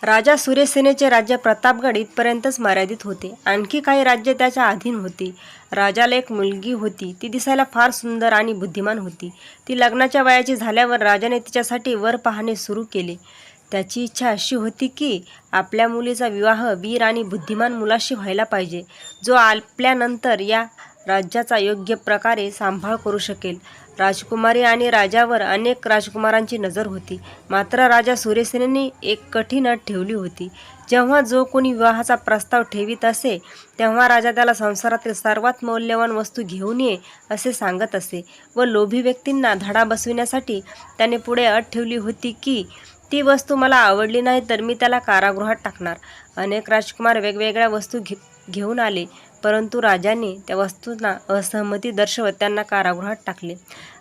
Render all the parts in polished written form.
राजा सूर्यसेनेचे राज्य प्रतापगड इथपर्यंतच मर्यादित होते. आणखी काही राज्य त्याच्या अधीन होती. राजाला एक मुलगी होती. ती दिसायला फार सुंदर आणि बुद्धिमान होती. ती लग्नाच्या वयाची झाल्यावर राजाने तिच्यासाठी वर पाहणे सुरू केले. त्याची इच्छा अशी होती की आपल्या मुलीचा विवाह वीर आणि बुद्धिमान मुलाशी व्हायला पाहिजे, जो आपल्यानंतर या राज्याचा योग्य प्रकारे सांभाळ करू शकेल. राजकुमारी आणि राजावर अनेक राजकुमारांची नजर होती. मात्र राजा सूर्यसेनेने एक कठीण अट ठेवली होती. जेव्हा जो कोणी विवाहाचा प्रस्ताव ठेवीत असे, तेव्हा राजा त्याला संसारातील सर्वात मौल्यवान वस्तू घेऊन ये असे सांगत असे व लोभी व्यक्तींना धडा बसविण्यासाठी त्याने पुढे अट ठेवली होती की ती वस्तू मला आवडली नाही तर मी त्याला कारागृहात टाकणार. अनेक राजकुमार वेगवेगळ्या वस्तू घेऊन आले, परंतु राजाने त्या वस्तूंना असहमती दर्शवत त्यांना कारागृहात टाकले.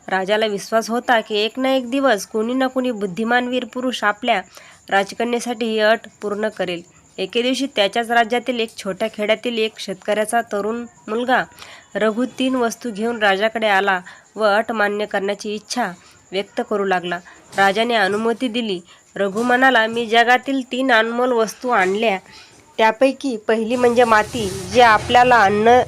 राजाला विश्वास होता की एक ना एक दिवस कोणी ना कोणी बुद्धिमान वीर पुरुष आपल्या राजकन्येसाठी ही अट पूर्ण करेल. एके दिवशी त्याच्याच राज्यातील एक छोट्या खेड्यातील एक शेतकऱ्याचा तरुण मुलगा रघु 3 वस्तू घेऊन राजाकडे आला व अट मान्य करण्याची इच्छा व्यक्त करू लागला. राजाने अनुमती दिली. रघु म्हणाला, मी जगातील 3 अनमोल वस्तू आणल्या. त्यापैकी पहिली म्हणजे माती, जे आपल्याला अन्न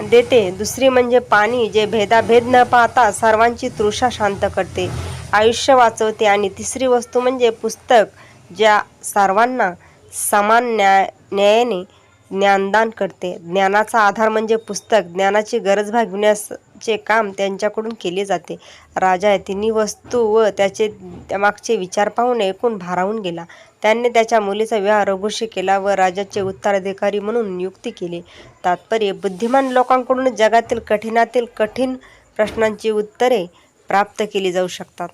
देते. दुसरी म्हणजे पाणी, जे भेदाभेद न पाहता सर्वांची तृषा शांत करते, आयुष्य वाचवते. आणि तिसरी वस्तू म्हणजे पुस्तक, ज्या सर्वांना समान न्यायाने ज्ञानदान करते. ज्ञानाचा आधार म्हणजे पुस्तक. ज्ञानाची गरज भागविण्याचे काम त्यांच्याकडून केले जाते. राजा या 3 वस्तू व त्याचे मागचे विचार पाहून ऐकून भारावून गेला. त्याने त्याच्या मुलीचा विवाह रघुशी केला व राज्याचे उत्तराधिकारी म्हणून नियुक्ती केली. तात्पर्य: बुद्धिमान लोकांकडून जगातील कठीणातील कठीण प्रश्नांची उत्तरे प्राप्त केली जाऊ शकतात.